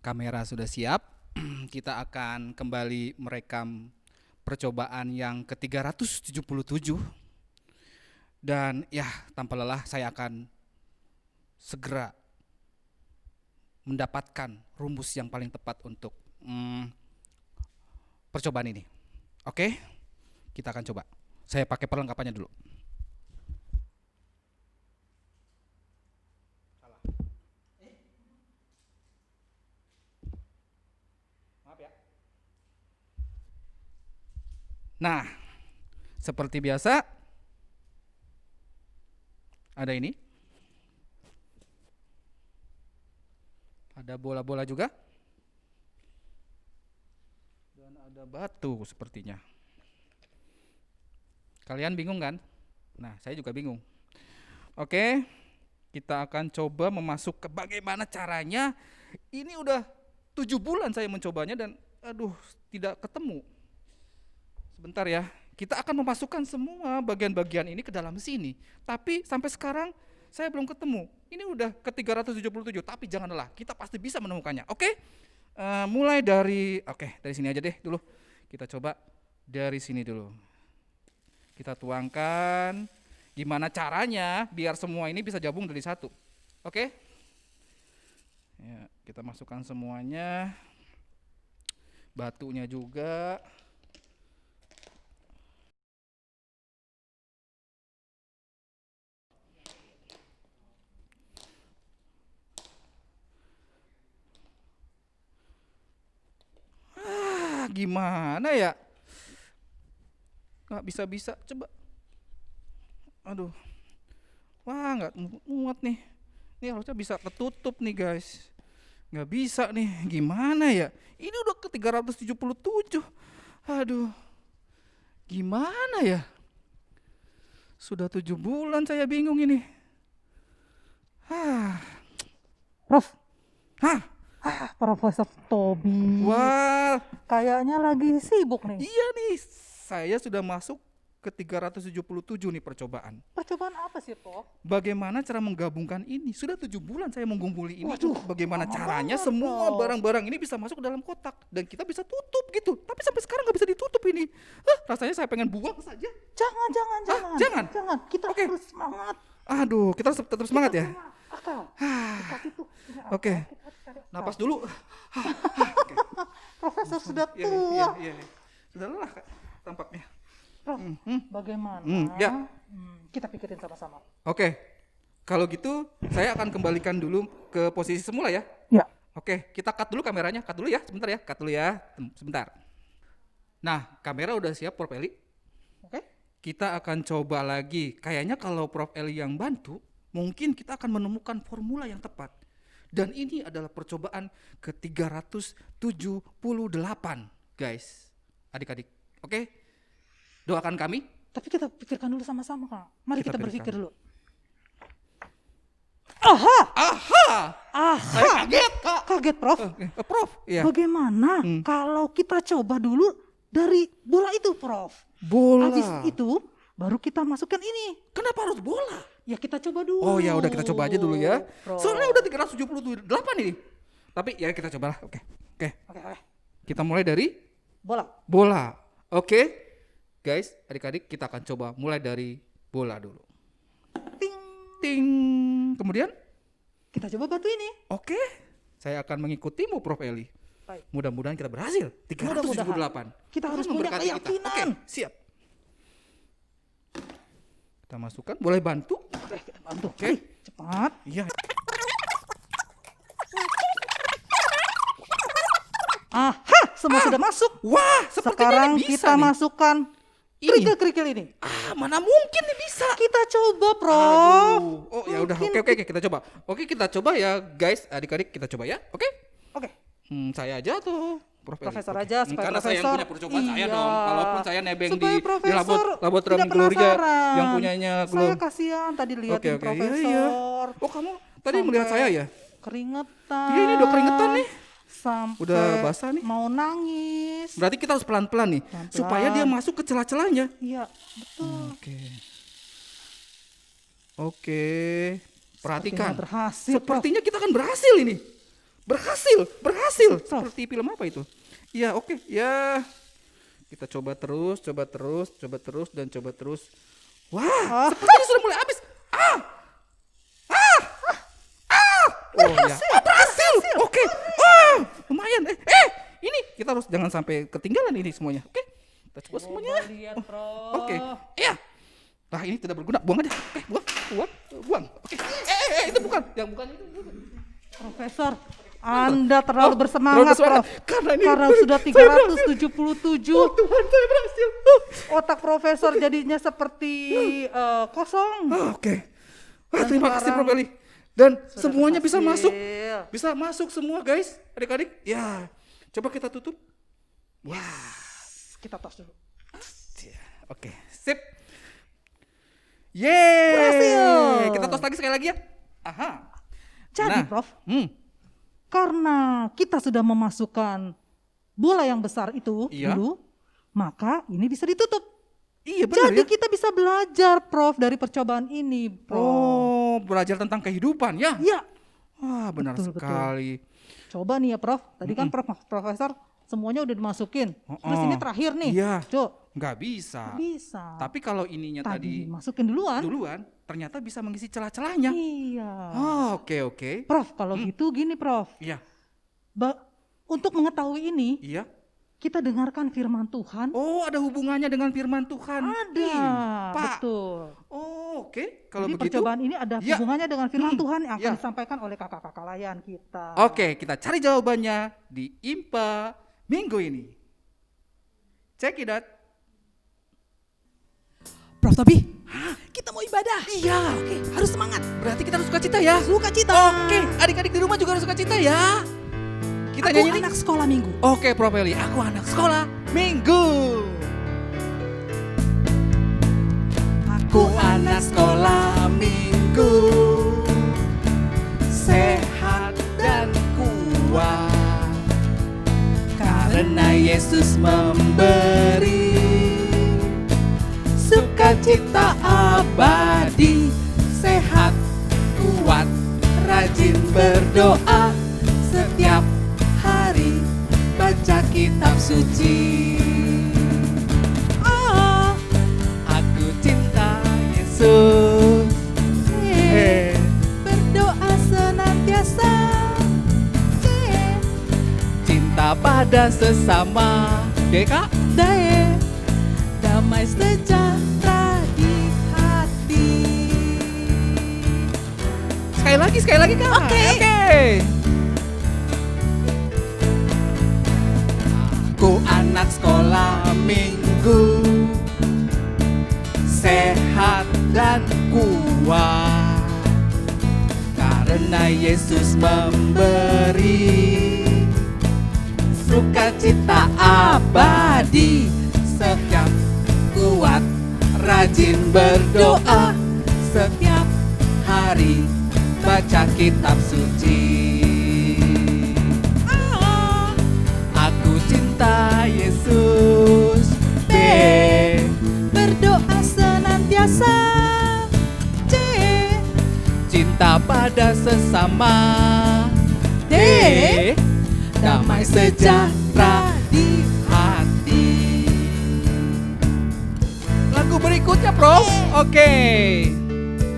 Kamera sudah siap. Kita akan kembali merekam percobaan yang ke-377. Dan ya, tanpa lelah saya akan segera mendapatkan rumus yang paling tepat untuk percobaan ini. Oke, kita akan coba. Saya pakai perlengkapannya dulu. Nah, seperti biasa, ada ini. Ada bola-bola juga. Dan ada batu sepertinya. Kalian bingung kan? Nah, saya juga bingung. Oke, kita akan coba memasuk ke bagaimana caranya. Ini udah 7 bulan saya mencobanya dan aduh, tidak ketemu. Sebentar ya, kita akan memasukkan semua bagian-bagian ini ke dalam sini. Tapi sampai sekarang saya belum ketemu. Ini udah ke 377, tapi jangan lelah, kita pasti bisa menemukannya. Oke? Mulai dari dari sini aja deh dulu. Kita coba dari sini dulu. Kita tuangkan gimana caranya biar semua ini bisa gabung dari satu. Oke? Ya, kita masukkan semuanya. Batunya juga. Gimana ya? Nggak bisa-bisa, coba. Aduh, wah nggak muat nih. Ini harusnya bisa ketutup nih guys. Nggak bisa nih, gimana ya? Ini udah ke 377. Aduh, gimana ya? Sudah 7 bulan saya bingung ini. Prof, Hah, Profesor Tobi. wah, Kayaknya lagi sibuk nih. iya nih. Saya sudah masuk ke 377 nih percobaan. Percobaan apa sih, Prof? Bagaimana cara menggabungkan ini? Sudah 7 bulan saya menggumpuli ini. Waduh, Bagaimana lama caranya banget, semua Prof. barang-barang ini bisa masuk ke dalam kotak dan kita bisa tutup gitu. Tapi sampai sekarang nggak bisa ditutup ini. Rasanya saya pengen buang saja. Jangan. Jangan? Kita Oke. harus semangat. Aduh, kita harus tetap semangat ya. Akal. Dikasih tuh. Ini akal. Oke. Kita harus cari akal. Napas dulu. Profesor sudah Iya, tua. iya. Sudah lelah Kak, tampaknya. Prof, bagaimana? Ya. Kita pikirin sama-sama. Oke. Kalau gitu, saya akan kembalikan dulu ke posisi semula ya. Ya. Oke, kita cut dulu kameranya. Cut dulu ya, sebentar ya. Cut dulu ya, sebentar. Nah, kamera udah siap Prof Eli. Oke. Kita akan coba lagi. Kayaknya kalau Prof Eli yang bantu, mungkin kita akan menemukan formula yang tepat. Dan ini adalah percobaan ke-378, guys. Adik-adik. Oke? Doakan kami. Tapi kita pikirkan dulu sama-sama, Kak. Mari Kita kita berpikir pikirkan. dulu. Aha! Saya kaget, Kak. Kaget, Prof. Prof, ya. Bagaimana kalau kita coba dulu dari bola itu, Prof? Bola. Habis itu baru kita masukkan ini. Kenapa harus bola? Ya kita coba dulu. Oh ya udah kita coba aja dulu ya. Prof. Soalnya udah 378 ini. Tapi ya kita cobalah. Oke. Oke. Kita mulai dari Bola. bola. Oke. Guys, adik-adik kita akan coba mulai dari bola dulu. Ting. Ting. Kemudian, Kita coba batu ini. oke. Saya akan mengikutimu Prof Eli. Baik. Mudah-mudahan kita berhasil. 378. Kita harus punya memberkati kita. keyakinan. Oke, siap. Kita masukkan, boleh bantu? Oke, kita bantu. Oke. Ayo, cepat. Iya. Aha, semua sudah masuk. Wah, sepertinya Sekarang ini bisa kita nih. masukkan Ini. kerikil-kerikil ini. Mana mungkin nih bisa. Kita coba, Prof. Aduh. Oh ya udah, Mungkin oke kita coba. Oke kita coba ya guys, adik-adik kita coba ya. Oke? Oke. Saya aja tuh Profesor Oke. aja, supaya Karena saya yang profesor. punya percobaan saya Iya. dong. Kalaupun saya nebeng Supaya di profesor laboratorium tidak Gloria penasaran. yang punyanya Saya kasihan tadi lihatin Oke. profesor. Iya. Oh kamu tadi Sampai melihat saya ya? Keringetan. Iya ini udah keringetan nih. Sampai Udah basah nih. mau nangis. Berarti kita harus pelan-pelan nih. Pelan-pelan. Supaya dia masuk ke celah-celahnya. Iya, betul. Oke. Perhatikan. Sepertinya berhasil, Prof. Sepertinya kita akan berhasil ini. Berhasil. Seperti film apa itu? Ya, oke. Ya. Kita coba terus. Wah, sepertinya sudah mulai habis. Oh ya, berhasil. Oke. Lumayan. Ini kita harus jangan sampai ketinggalan ini semuanya. Oke. Kita coba semuanya. Lihat, Prof. Oke. Iya. Nah, ini tidak berguna. Buang aja. Oke, buang. Oke. Itu bukan. Yang bukan itu. Profesor, Anda terlalu terlalu bersemangat, bersemangat. Prof. Karena Sudah 377. Tuhan, saya berhasil. Otak Profesor jadinya seperti kosong. Oke. Dan Terima kasih sekarang Prof. Eli. Dan sudah semuanya bisa berhasil. masuk. Bisa masuk semua, guys. Adik-adik. Ya. Coba kita tutup. Wah. Kita tos dulu. Oke, sip. Yeay. Berhasil. Kita tos lagi sekali lagi ya. Aha. Jadi, Nah, Prof, Hmm. karena kita sudah memasukkan bola yang besar itu Iya. dulu, maka ini bisa ditutup. Iya benar Jadi ya. kita bisa belajar, Prof, dari percobaan ini, Prof. Oh, belajar tentang kehidupan ya. Ya, Wah, benar Betul, sekali. coba nih ya, Prof. Tadi kan Profesor semuanya udah dimasukin. Terus Oh, ini terakhir nih. iya. Cuk, Nggak bisa. bisa. Tapi kalau ininya Tadi tadi masukin duluan. ternyata bisa mengisi celah-celahnya. Iya. Oh, oke. Prof, kalau gitu gini, Prof. Iya, Untuk mengetahui ini, iya. kita dengarkan firman Tuhan. Oh, ada hubungannya dengan firman Tuhan. Ada, Pak. betul. Oh, oke. Kalau Jadi begitu, percobaan ini ada Ya. hubungannya dengan firman Tuhan yang akan Ya. disampaikan oleh kakak-kakak layan kita. oke, kita cari jawabannya di IMPA minggu ini. Check it out. Prof Tobi, kita mau ibadah. Iya. Oke, harus semangat. Berarti kita harus suka cita ya. Suka cita. Oke, adik-adik di rumah juga harus suka cita ya. Kita Aku nyanyi nih. anak sekolah minggu. Oke, Prof. Eli, aku anak sekolah minggu. Aku anak sekolah minggu, sehat dan kuat, karena Yesus memberi sukacita abadi, sehat, kuat, rajin berdoa, setiap hari baca kitab suci. Oh, aku cinta Yesus. Berdoa senantiasa. Cinta pada sesama. Deka, Damai sejahtera di hati. sekali lagi Kak. Oke. Aku anak sekolah minggu, sehat dan kuat, karena Yesus memberi sukacita abadi, setiap kuat, rajin berdoa, setiap hari baca kitab suci. Aku cinta Yesus. Berdoa senantiasa. Cinta pada sesama. Damai sejahtera di hati. Lagu berikutnya, Prof. Oke.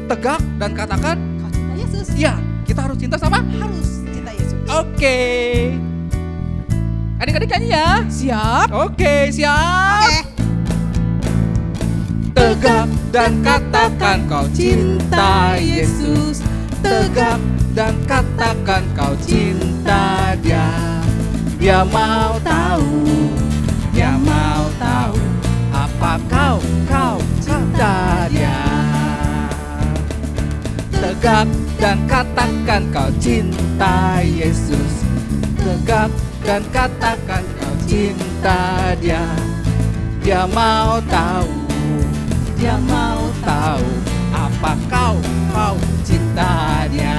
Tegak dan katakan, Kau cinta Yesus. ya, kita harus cinta sama. Harus cinta Yesus. Oke. Adik-adik nyanyi ya. Siap. Oke, siap. Tegak dan katakan kau cinta Yesus. Tegak dan katakan kau cinta Dia. Dia mau tahu apa kau cinta Dia. Tegak dan katakan kau cinta Yesus. Tegak dan katakan kau cinta Dia. Dia mau tahu apa kau cinta Dia.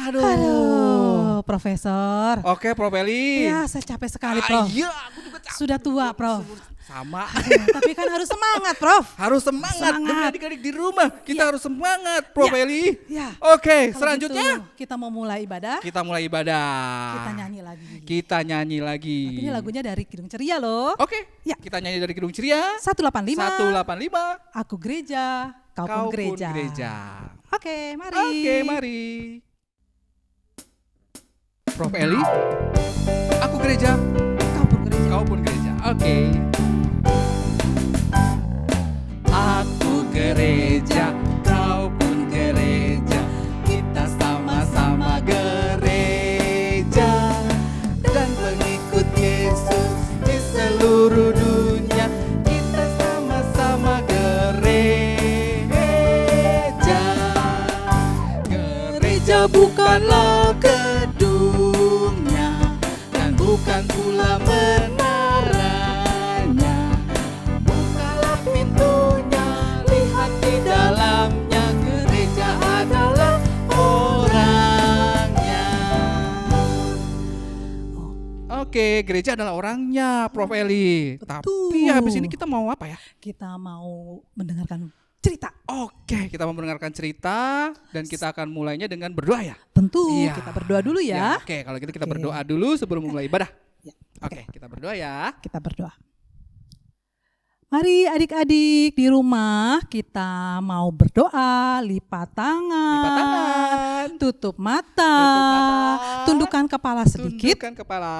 Aduh, Profesor. Oke, Prof. Eli. Ya, saya capek sekali, Prof. Iya, aku juga capek. Sudah tua, Prof. Sama. Tapi kan harus semangat, Prof. Harus semangat. Demi Semangat. adik-adik di rumah. Kita harus semangat, Prof Ya. Eli. Ya. Oke, Kalau selanjutnya gitu, kita mau mulai ibadah. kita mulai ibadah. Kita nyanyi lagi. Kita nyanyi lagi. Tapi ini lagunya dari Kidung Ceria loh. Oke, Ya. kita nyanyi dari Kidung Ceria. 185. 185. Aku gereja, kau pun gereja. Oke, mari. Oke, mari. Prof Eli, aku gereja, Kau pun gereja. kau pun gereja. Oke. Aku gereja, kau pun gereja. Kita sama-sama gereja dan pengikut Yesus di seluruh dunia. Kita sama-sama gereja. Gereja bukanlah gedungnya dan bukan pula menaranya. Bukalah pintunya, lihat di dalamnya. Gereja adalah orangnya. Oke, gereja adalah orangnya, Prof Eli. Betul. Tapi habis ini kita mau apa ya? Kita mau mendengarkan cerita. Oke, kita mau mendengarkan cerita dan kita akan mulainya dengan berdoa ya. Tentu Iya. kita berdoa dulu ya. Oke, kalau gitu kita Oke. berdoa dulu sebelum memulai ibadah. Ya, Oke, kita berdoa ya. Kita berdoa. Mari adik-adik di rumah kita mau berdoa, lipat tangan, Lipat tangan. tutup mata, Tutup mata. tundukkan kepala sedikit, Tundukkan kepala.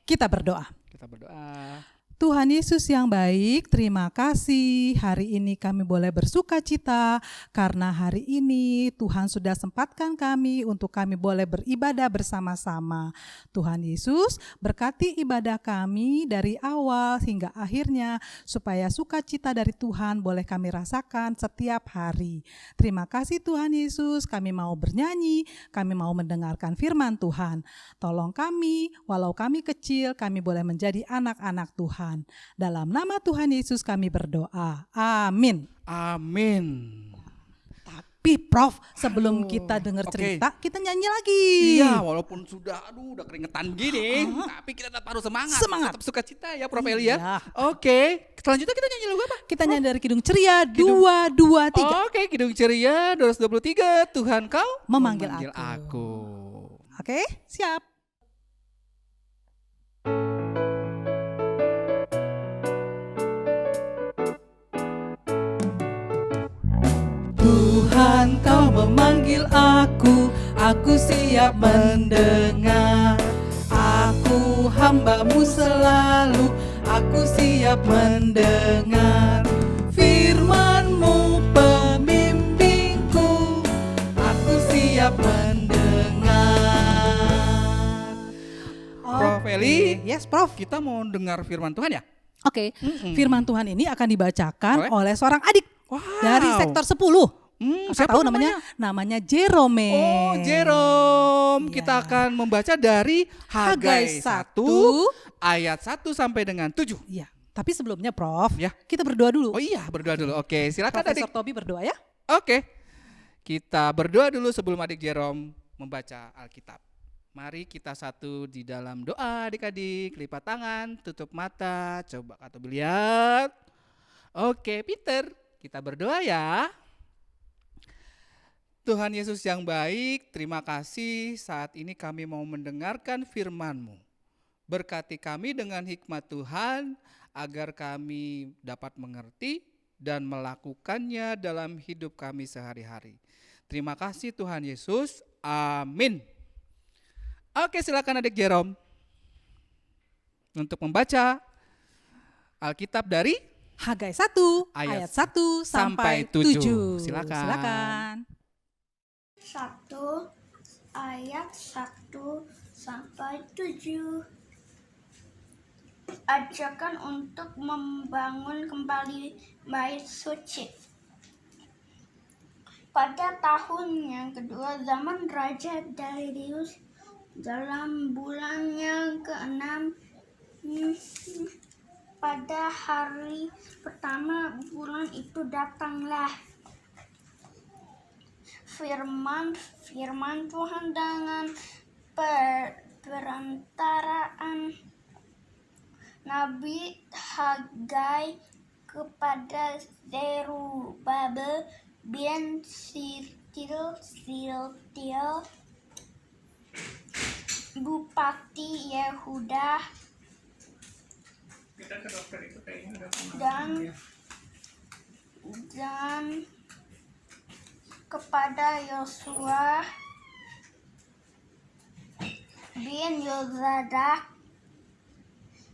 kita berdoa. Kita berdoa. Tuhan Yesus yang baik, terima kasih hari ini kami boleh bersuka cita karena hari ini Tuhan sudah sempatkan kami untuk kami boleh beribadah bersama-sama. Tuhan Yesus berkati ibadah kami dari awal hingga akhirnya supaya sukacita dari Tuhan boleh kami rasakan setiap hari. Terima kasih Tuhan Yesus, kami mau bernyanyi, kami mau mendengarkan firman Tuhan. Tolong kami, walau kami kecil, kami boleh menjadi anak-anak Tuhan. Dalam nama Tuhan Yesus kami berdoa. Amin. Amin. Tapi Prof, sebelum Aduh, kita dengar oke. cerita, kita nyanyi lagi. Iya, walaupun udah keringetan gini, tapi kita tetap harus semangat. Semangat. Tetap sukacita ya, Prof Eli ya. Iya. Oke, selanjutnya kita nyanyi lagu apa? Kita nyanyi dari Kidung Ceria Kidung- 223. Oke, Kidung Ceria 223. Tuhan kau Memanggil aku. Oke, siap. Tuhan kau memanggil aku siap mendengar. Aku hambamu selalu, aku siap mendengar. Firman-Mu pemimpinku, aku siap mendengar. Prof Eli, Yes, Prof. kita mau dengar firman Tuhan ya? Oke, firman Tuhan ini akan dibacakan Boleh? oleh seorang adik Wow. dari sektor 10. Kakak Siapa tahu namanya? Namanya Jerome. Oh, Jerome. Iya. Kita akan membaca dari Hagai Hagai 1 ayat 1 sampai dengan 7. Iya. Tapi sebelumnya Prof, Ya. kita berdoa dulu. Oh iya, berdoa dulu. Oke, silakan Profesor adik. Tobi berdoa ya. Oke. Kita berdoa dulu sebelum adik Jerome membaca Alkitab. Mari kita satu di dalam doa adik-adik. Lipat tangan, tutup mata, coba atau lihat. Oke, Peter, kita berdoa ya. Tuhan Yesus yang baik, terima kasih saat ini kami mau mendengarkan firman-Mu. Berkati kami dengan hikmat Tuhan, agar kami dapat mengerti dan melakukannya dalam hidup kami sehari-hari. Terima kasih Tuhan Yesus, amin. Oke, silakan adik Jerome untuk membaca Alkitab dari Hagai 1 Ayat ayat 1 sampai sampai 7. 7. Silakan. Silakan. 1 ayat 1 sampai 7. Ajakan untuk membangun kembali bait suci. Pada tahun yang kedua zaman Raja Darius, dalam bulan yang ke-6, pada hari pertama bulan itu datanglah firman Tuhan dengan perantaraan Nabi Hagai kepada Zerubabel bin Shealtiel, Bupati Yehuda, dan kepada Yosua bin Yozadak,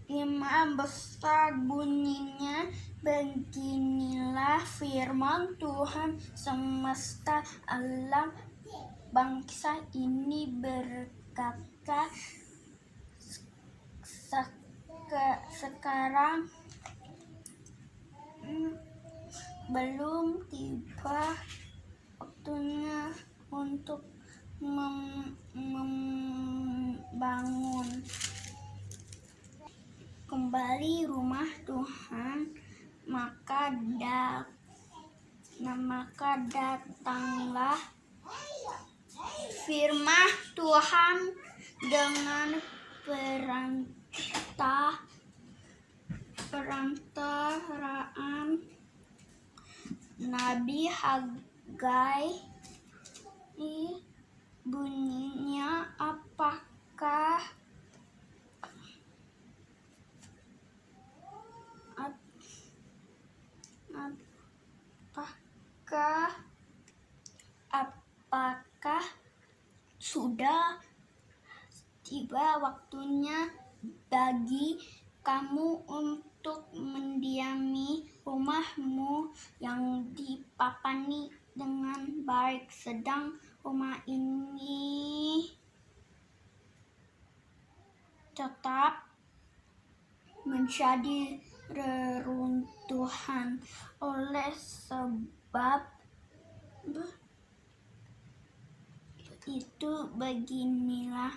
imam besar, bunyinya, beginilah firman Tuhan semesta alam, bangsa ini berkata, sekarang belum tiba waktunya untuk membangun kembali rumah Tuhan, maka datanglah firman Tuhan dengan perantaraan Nabi Hagai. Bunyinya, apakah sudah tiba waktunya bagi kamu untuk mendiami rumahmu yang dipapani dengan baik, sedang rumah ini tetap menjadi reruntuhan. Oleh sebab itu beginilah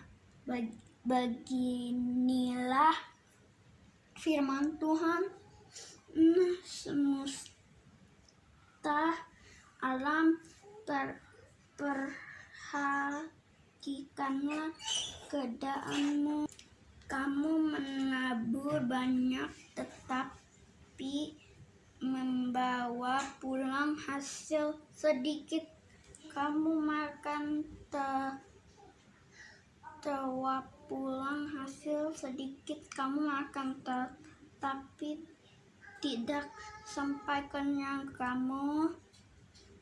firman Tuhan semesta alam, perhatikanlah keadaanmu. Kamu menabur banyak tetapi membawa pulang hasil sedikit. Kamu makan terbawa pulang hasil sedikit. Kamu makan tetapi tidak sampai kenyang. Kamu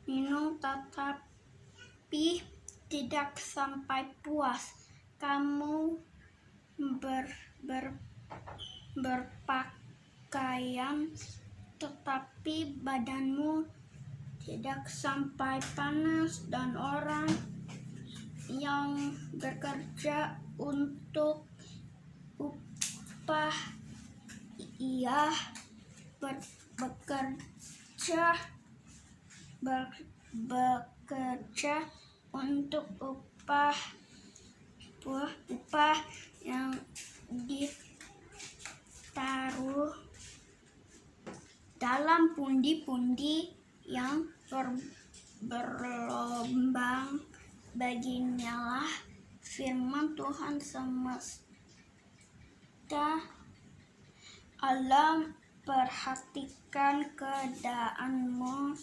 minum tetapi tidak sampai puas. Kamu berpakaian tetapi badanmu tidak sampai panas, dan orang yang bekerja untuk upah, ia bekerja untuk upah yang ditaruh dalam pundi-pundi yang berlobang. Beginilah firman Tuhan semesta alam, perhatikan keadaanmu.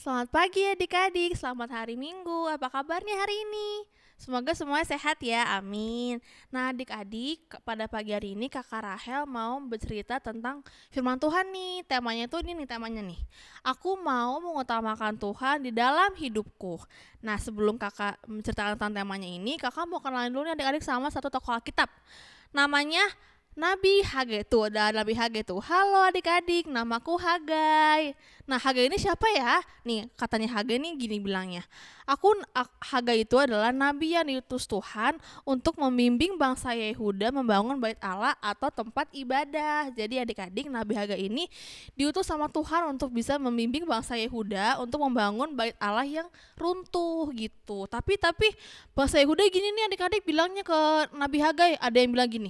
Selamat pagi adik-adik, selamat hari Minggu. Apa kabarnya hari ini? Semoga semuanya sehat ya, amin. Nah adik-adik, pada pagi hari ini kakak Rahel mau bercerita tentang firman Tuhan nih. Temanya tuh ini nih temanya nih. Aku mau mengutamakan Tuhan di dalam hidupku. Nah sebelum kakak menceritakan tentang temanya ini, kakak mau kenalin dulu nih adik-adik sama satu tokoh Alkitab. Namanya Nabi Hagai. Tuh ada Nabi Hagai tuh. Halo adik-adik, namaku Hagai. Nah Hagai ini siapa ya? Nih katanya Hagai nih gini bilangnya. Hagai itu adalah nabi yang diutus Tuhan untuk membimbing bangsa Yehuda membangun bait Allah atau tempat ibadah. Jadi adik-adik, Nabi Hagai ini diutus sama Tuhan untuk bisa membimbing bangsa Yehuda untuk membangun bait Allah yang runtuh gitu. Tapi bangsa Yehuda gini nih adik-adik bilangnya ke Nabi Hagai, ada yang bilang gini.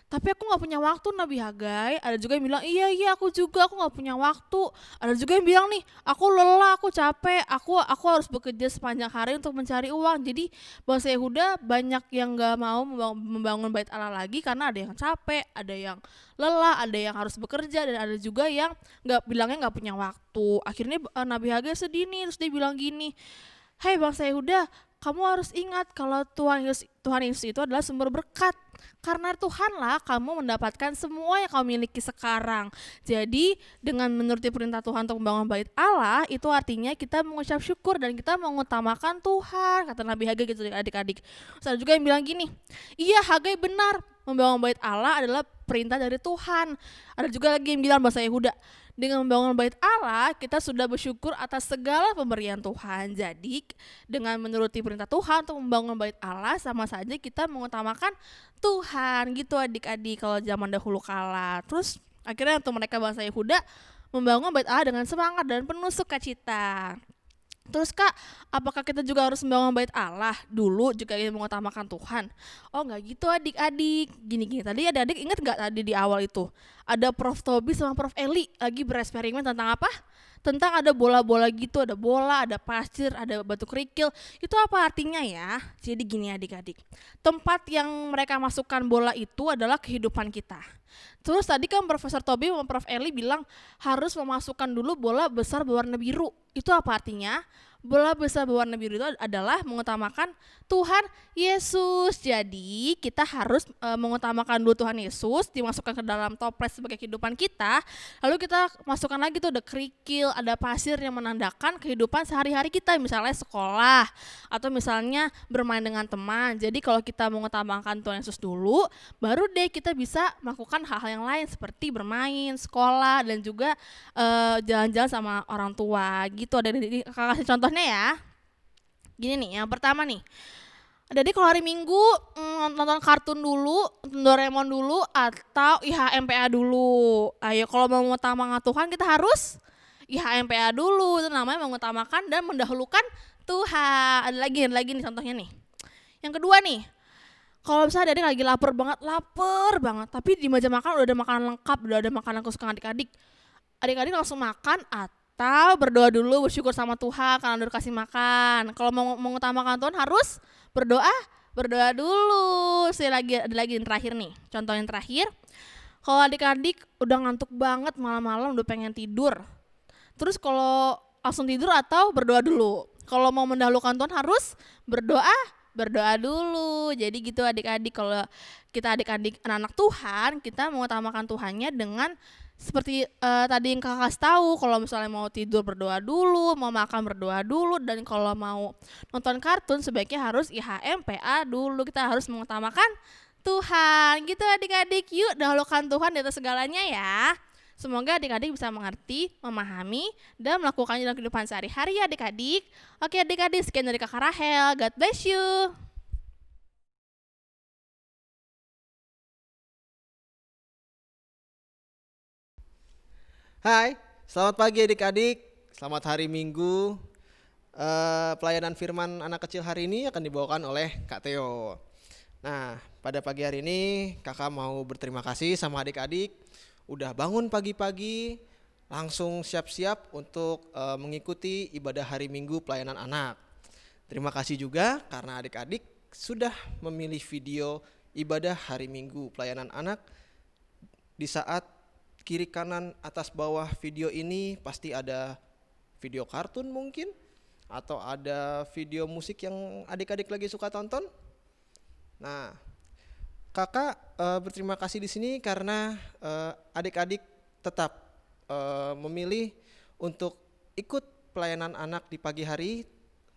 tapi aku nggak punya waktu Nabi Hagai. Ada juga yang bilang, iya aku juga, aku nggak punya waktu. Ada juga yang bilang nih, aku lelah, aku capek, aku harus bekerja sepanjang hari untuk mencari uang. Jadi bangsa Yehuda banyak yang nggak mau membangun bait Allah lagi karena ada yang capek, ada yang lelah, ada yang harus bekerja, dan ada juga yang bilangnya nggak punya waktu. Akhirnya Nabi Hagai sedih nih, terus dia bilang gini, "Hai bangsa Yehuda, kamu harus ingat kalau Tuhan Yesus itu adalah sumber berkat. Karena Tuhanlah kamu mendapatkan semua yang kamu miliki sekarang. Jadi dengan menuruti perintah Tuhan untuk membangun bait Allah, itu artinya kita mengucap syukur dan kita mengutamakan Tuhan," kata Nabi Hagai gitu adik-adik. Terus ada juga yang bilang gini, iya Hagai benar, membangun bait Allah adalah perintah dari Tuhan. Ada juga lagi yang bilang bahasa Yehuda, dengan membangun bait Allah, kita sudah bersyukur atas segala pemberian Tuhan. Jadi, dengan menuruti perintah Tuhan untuk membangun bait Allah, sama saja kita mengutamakan Tuhan. Gitu adik-adik kalau zaman dahulu kala. Terus, akhirnya untuk mereka bangsa Yehuda, membangun bait Allah dengan semangat dan penuh sukacita. Terus Kak, apakah kita juga harus membangun bait Allah dulu juga ingin mengutamakan Tuhan? Oh nggak gitu adik-adik, gini-gini. Tadi adik-adik ingat nggak tadi di awal itu? Ada Prof. Tobi sama Prof. Eli lagi bereksperimen tentang apa? Tentang ada bola-bola gitu, ada bola, ada pasir, ada batu kerikil. Itu apa artinya ya? Jadi gini adik-adik, tempat yang mereka masukkan bola itu adalah kehidupan kita. Terus tadi kan Profesor Tobi sama Prof. Eli bilang harus memasukkan dulu bola besar berwarna biru. Itu apa artinya? Bola besar berwarna biru itu adalah mengutamakan Tuhan Yesus. Jadi kita harus mengutamakan dulu Tuhan Yesus, dimasukkan ke dalam toples sebagai kehidupan kita. Lalu kita masukkan lagi tuh ada kerikil, ada pasir yang menandakan kehidupan sehari-hari kita, misalnya sekolah atau misalnya bermain dengan teman. Jadi kalau kita mengutamakan Tuhan Yesus dulu, baru deh kita bisa melakukan hal-hal yang lain seperti bermain, sekolah, dan juga jalan-jalan sama orang tua gitu. Ada kakak kasih contohnya ya. Gini nih, yang pertama nih. Jadi kalau hari Minggu nonton kartun dulu, nonton Doraemon dulu, atau IHMPA dulu. Ayo kalau mau mengutamakan Tuhan kita harus IHMPA dulu. Itu namanya mengutamakan dan mendahulukan Tuhan. Ada lagi nih contohnya nih. Yang kedua nih, kalau misalnya adik lagi lapar banget, tapi di meja makan udah ada makanan lengkap, udah ada makanan kesukaan adik-adik. Adik-adik langsung makan atau berdoa dulu, bersyukur sama Tuhan karena udah kasih makan. Kalau mau mengutamakan Tuhan harus berdoa dulu. Ada lagi yang terakhir nih, contoh yang terakhir. Kalau adik-adik udah ngantuk banget malam-malam udah pengen tidur, terus kalau langsung tidur atau berdoa dulu? Kalau mau mendahulukan Tuhan harus berdoa dulu. Jadi gitu adik-adik, kalau kita adik-adik anak-anak Tuhan, kita mengutamakan Tuhannya dengan seperti tadi yang kakak kasih tahu. Kalau misalnya mau tidur berdoa dulu, mau makan berdoa dulu, dan kalau mau nonton kartun sebaiknya harus IHMPA dulu. Kita harus mengutamakan Tuhan. Gitu adik-adik, yuk dahulukan Tuhan di atas segalanya ya. Semoga adik-adik bisa mengerti, memahami, dan melakukannya dalam kehidupan sehari-hari ya adik-adik. Oke adik-adik, sekian dari kakak Rahel. God bless you. Hai, selamat pagi adik-adik. Selamat hari Minggu. Pelayanan firman anak kecil hari ini akan dibawakan oleh Kak Theo. Nah, pada pagi hari ini kakak mau berterima kasih sama adik-adik udah bangun pagi-pagi, langsung siap-siap untuk mengikuti ibadah hari Minggu pelayanan anak. Terima kasih juga karena adik-adik sudah memilih video ibadah hari Minggu pelayanan anak. Di saat kiri kanan atas bawah video ini pasti ada video kartun mungkin, atau ada video musik yang adik-adik lagi suka tonton. Nah, kakak berterima kasih di sini karena adik-adik tetap memilih untuk ikut pelayanan anak di pagi hari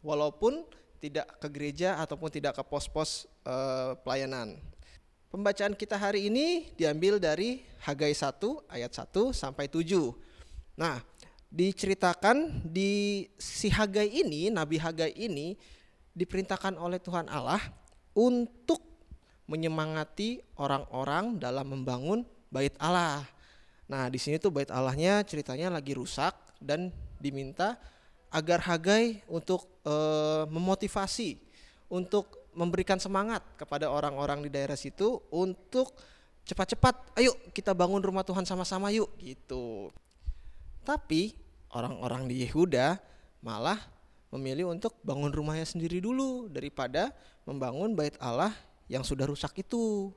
walaupun tidak ke gereja ataupun tidak ke pos-pos pelayanan. Pembacaan kita hari ini diambil dari Hagai 1 ayat 1 sampai 7. Nah, diceritakan di si Hagai ini, Nabi Hagai ini diperintahkan oleh Tuhan Allah untuk menyemangati orang-orang dalam membangun bait Allah. Nah, di sini tuh bait Allahnya ceritanya lagi rusak dan diminta agar Hagai untuk memotivasi, untuk memberikan semangat kepada orang-orang di daerah situ untuk cepat-cepat, ayo kita bangun rumah Tuhan sama-sama yuk gitu. Tapi orang-orang di Yehuda malah memilih untuk bangun rumahnya sendiri dulu daripada membangun bait Allah yang sudah rusak itu.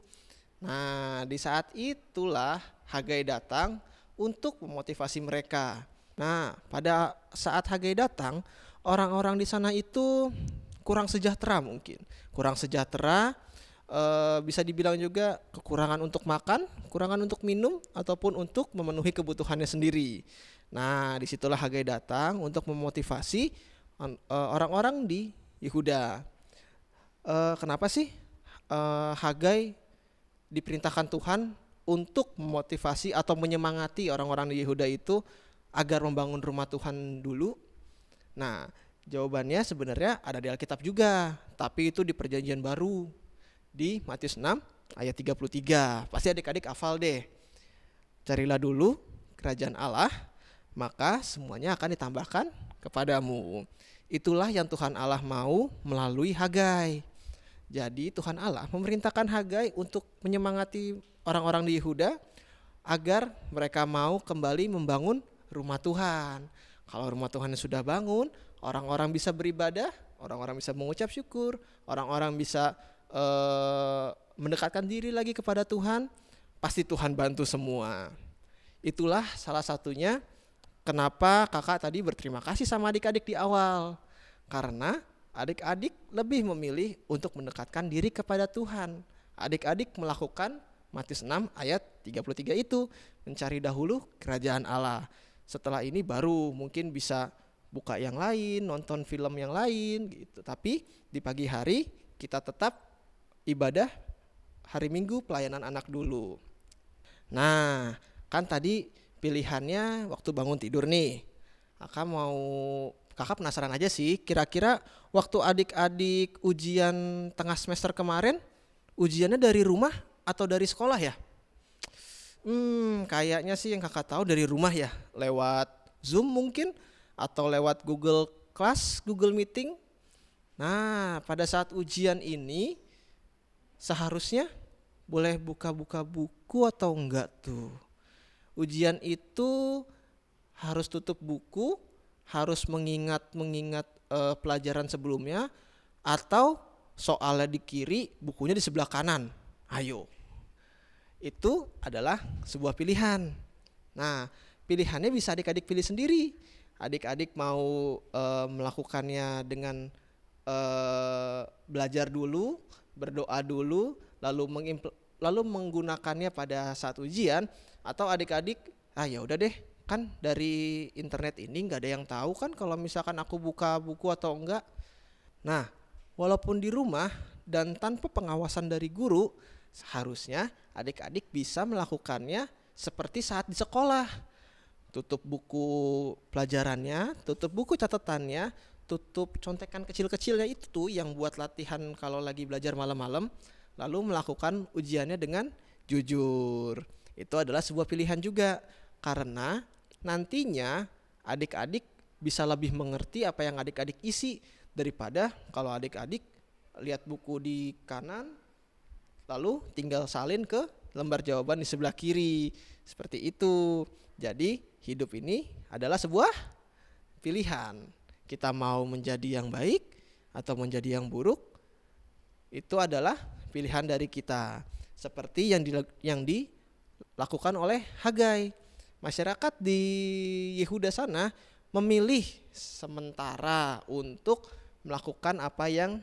Nah, di saat itulah Hagai datang untuk memotivasi mereka. Nah, pada saat Hagai datang, orang-orang di sana itu kurang sejahtera mungkin. Kurang sejahtera, bisa dibilang juga kekurangan untuk makan, kekurangan untuk minum, ataupun untuk memenuhi kebutuhannya sendiri. Nah, disitulah Hagai datang untuk memotivasi orang-orang di Yehuda. Kenapa sih Hagai diperintahkan Tuhan untuk memotivasi atau menyemangati orang-orang di Yehuda itu agar membangun rumah Tuhan dulu? Nah, jawabannya sebenarnya ada di Alkitab juga, tapi itu di Perjanjian Baru di Matius 6 ayat 33. Pasti adik-adik hafal deh. Carilah dulu kerajaan Allah, maka semuanya akan ditambahkan kepadamu. Itulah yang Tuhan Allah mau melalui Hagai. Jadi Tuhan Allah memerintahkan Hagai untuk menyemangati orang-orang di Yehuda agar mereka mau kembali membangun rumah Tuhan. Kalau rumah Tuhan sudah bangun, orang-orang bisa beribadah, orang-orang bisa mengucap syukur, orang-orang bisa mendekatkan diri lagi kepada Tuhan, pasti Tuhan bantu semua. Itulah salah satunya kenapa kakak tadi berterima kasih sama adik-adik di awal. Karena adik-adik lebih memilih untuk mendekatkan diri kepada Tuhan. Adik-adik melakukan Matius 6 ayat 33 itu, mencari dahulu kerajaan Allah. Setelah ini baru mungkin bisa buka yang lain, nonton film yang lain gitu. Tapi di pagi hari kita tetap ibadah hari Minggu pelayanan anak dulu. Nah, kan tadi pilihannya waktu bangun tidur nih. Kakak penasaran aja sih, kira-kira waktu adik-adik ujian tengah semester kemarin, ujiannya dari rumah atau dari sekolah ya? Kayaknya sih yang kakak tahu dari rumah ya, lewat Zoom mungkin, atau lewat Google Class, Google Meeting. Nah, pada saat ujian ini seharusnya boleh buka-buka buku atau enggak tuh? Ujian itu harus tutup buku, harus mengingat pelajaran sebelumnya, atau soalnya di kiri, bukunya di sebelah kanan. Ayo. Itu adalah sebuah pilihan. Nah, pilihannya bisa adik-adik pilih sendiri. Adik-adik mau melakukannya dengan belajar dulu, berdoa dulu, lalu menggunakannya pada saat ujian, atau adik-adik ya udah deh, kan dari internet ini nggak ada yang tahu kan kalau misalkan aku buka buku atau enggak. Nah, walaupun di rumah dan tanpa pengawasan dari guru, seharusnya adik-adik bisa melakukannya seperti saat di sekolah. Tutup buku pelajarannya, tutup buku catatannya, tutup contekan kecil-kecilnya itu tuh yang buat latihan kalau lagi belajar malam-malam, lalu melakukan ujiannya dengan jujur. Itu adalah sebuah pilihan juga, karena nantinya adik-adik bisa lebih mengerti apa yang adik-adik isi daripada kalau adik-adik lihat buku di kanan lalu tinggal salin ke lembar jawaban di sebelah kiri. Seperti itu. Jadi hidup ini adalah sebuah pilihan. Kita mau menjadi yang baik atau menjadi yang buruk, itu adalah pilihan dari kita. Seperti yang dilakukan oleh Hagai. Masyarakat di Yehuda sana memilih sementara untuk melakukan apa yang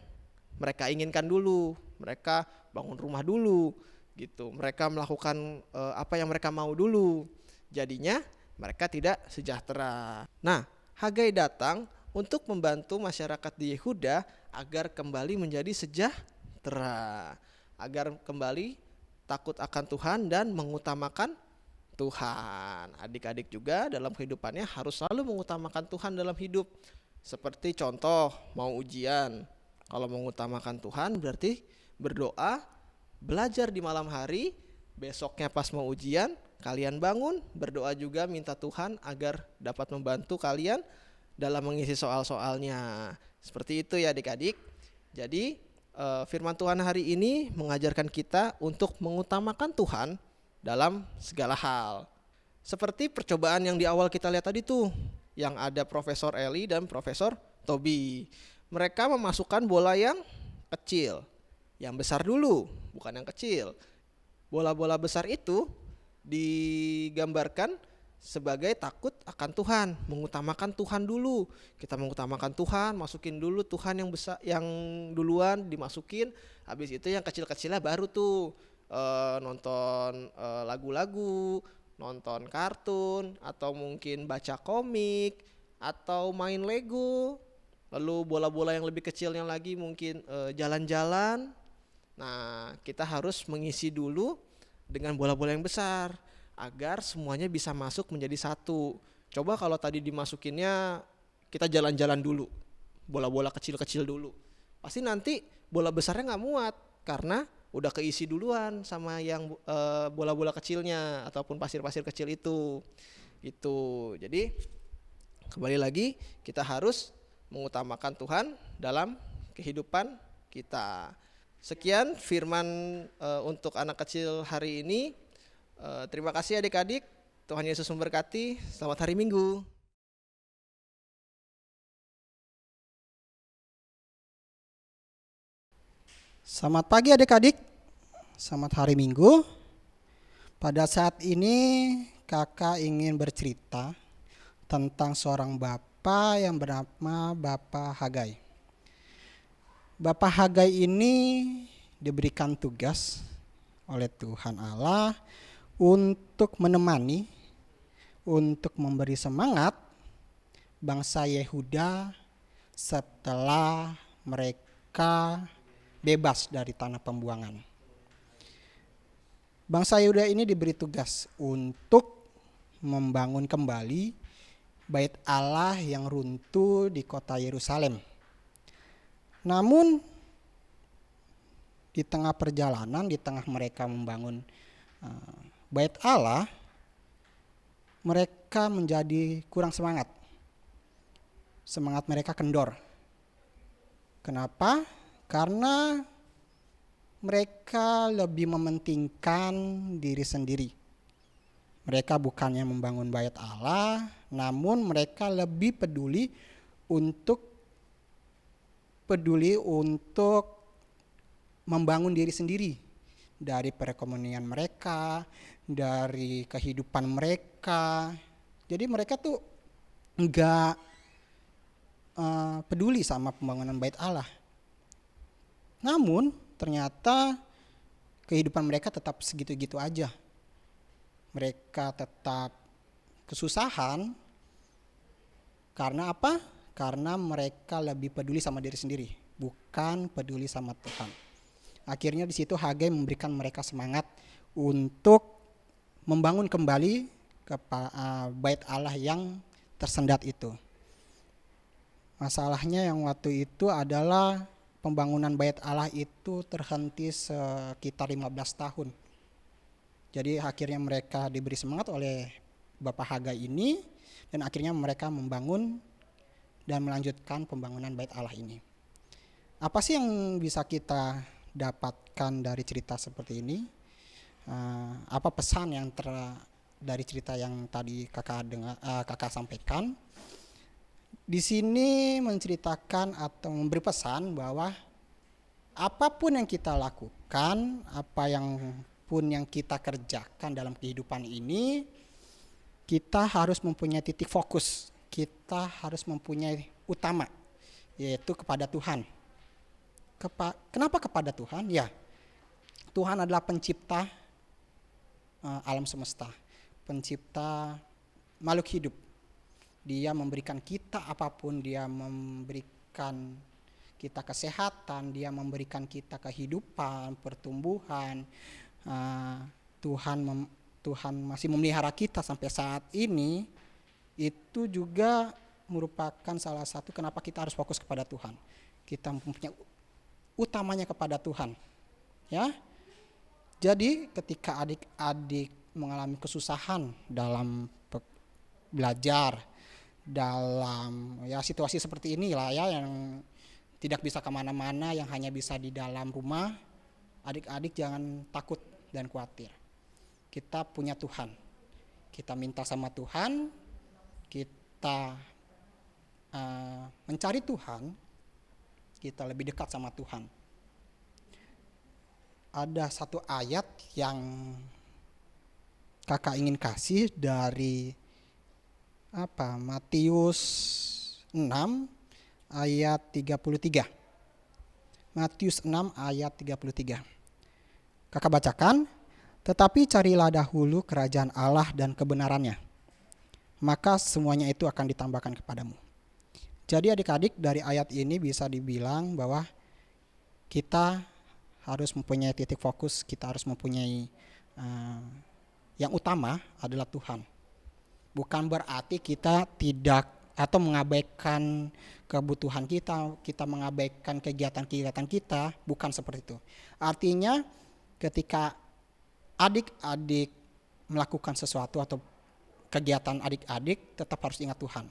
mereka inginkan dulu. Mereka bangun rumah dulu gitu. Mereka melakukan apa yang mereka mau dulu. Jadinya mereka tidak sejahtera. Nah, Hagai datang untuk membantu masyarakat di Yehuda agar kembali menjadi sejahtera, agar kembali takut akan Tuhan dan mengutamakan Tuhan. Adik-adik juga dalam kehidupannya harus selalu mengutamakan Tuhan dalam hidup. Seperti contoh mau ujian, kalau mengutamakan Tuhan berarti berdoa, belajar di malam hari, besoknya pas mau ujian kalian bangun, berdoa juga minta Tuhan agar dapat membantu kalian dalam mengisi soal-soalnya. Seperti itu ya adik-adik. Jadi firman Tuhan hari ini mengajarkan kita untuk mengutamakan Tuhan dalam segala hal. Seperti percobaan yang di awal kita lihat tadi tuh, yang ada Profesor Eli dan Profesor Tobi. Mereka memasukkan bola yang kecil, yang besar dulu, bukan yang kecil. Bola-bola besar itu digambarkan sebagai takut akan Tuhan, mengutamakan Tuhan dulu. Kita mengutamakan Tuhan, masukin dulu Tuhan yang besar, yang duluan dimasukin. Habis itu yang kecil-kecilnya baru tuh nonton lagu-lagu, nonton kartun, atau mungkin baca komik, atau main Lego. Lalu bola-bola yang lebih kecilnya lagi mungkin jalan-jalan. Nah, kita harus mengisi dulu dengan bola-bola yang besar agar semuanya bisa masuk menjadi satu. Coba kalau tadi dimasukinnya kita jalan-jalan dulu, bola-bola kecil-kecil dulu, pasti nanti bola besarnya nggak muat karena udah keisi duluan sama yang bola-bola kecilnya ataupun pasir-pasir kecil itu. Gitu. Jadi kembali lagi kita harus mengutamakan Tuhan dalam kehidupan kita. Sekian firman untuk anak kecil hari ini. Terima kasih adik-adik. Tuhan Yesus memberkati. Selamat hari Minggu. Selamat pagi adik-adik. Selamat hari Minggu. Pada saat ini kakak ingin bercerita tentang seorang bapak yang bernama Bapak Hagai. Bapak Hagai ini diberikan tugas oleh Tuhan Allah untuk menemani, untuk memberi semangat bangsa Yehuda setelah mereka bebas dari tanah pembuangan. Bangsa Yehuda ini diberi tugas untuk membangun kembali bait Allah yang runtuh di kota Yerusalem. Namun di tengah perjalanan, di tengah mereka membangun bait Allah, mereka menjadi kurang semangat. Semangat mereka kendor. Kenapa? Karena mereka lebih mementingkan diri sendiri. Mereka bukannya membangun bait Allah, namun mereka lebih peduli untuk membangun diri sendiri. Dari perekonomian mereka, dari kehidupan mereka. Jadi mereka tuh enggak peduli sama pembangunan bait Allah. Namun ternyata kehidupan mereka tetap segitu-gitu aja. Mereka tetap kesusahan. Karena apa? Karena mereka lebih peduli sama diri sendiri, bukan peduli sama Tuhan. Akhirnya di situ Hagai memberikan mereka semangat untuk membangun kembali bait Allah yang tersendat itu. Masalahnya yang waktu itu adalah pembangunan bait Allah itu terhenti sekitar 15 tahun. Jadi akhirnya mereka diberi semangat oleh Bapak Hagai ini dan akhirnya mereka membangun dan melanjutkan pembangunan bait Allah ini. Apa sih yang bisa kita dapatkan dari cerita seperti ini? Apa pesan yang dari cerita yang tadi kakak sampaikan? Di sini menceritakan atau memberi pesan bahwa apapun yang kita lakukan, apa yang pun yang kita kerjakan dalam kehidupan ini, kita harus mempunyai titik fokus. Kita harus mempunyai utama, yaitu kepada Tuhan. Kenapa kepada Tuhan? Ya, Tuhan adalah pencipta alam semesta, pencipta makhluk hidup. Dia memberikan kita apapun, dia memberikan kita kesehatan, dia memberikan kita kehidupan, pertumbuhan. Tuhan masih memelihara kita sampai saat ini. Itu juga merupakan salah satu kenapa kita harus fokus kepada Tuhan. Kita mempunyai utamanya kepada Tuhan. Ya. Jadi ketika adik-adik mengalami kesusahan dalam belajar, dalam ya situasi seperti inilah ya yang tidak bisa kemana-mana, yang hanya bisa di dalam rumah, adik-adik jangan takut dan khawatir. Kita punya Tuhan. Kita minta sama Tuhan, kita mencari Tuhan, kita lebih dekat sama Tuhan. Ada satu ayat yang kakak ingin kasih dari Matius 6 ayat 33. Matius 6 ayat 33. Kakak bacakan, tetapi carilah dahulu kerajaan Allah dan kebenarannya, maka semuanya itu akan ditambahkan kepadamu. Jadi adik-adik, dari ayat ini bisa dibilang bahwa kita harus mempunyai titik fokus, kita harus mempunyai yang utama adalah Tuhan. Bukan berarti kita tidak atau mengabaikan kebutuhan kita, kita mengabaikan kegiatan-kegiatan kita, bukan seperti itu. Artinya ketika adik-adik melakukan sesuatu atau kegiatan adik-adik, tetap harus ingat Tuhan.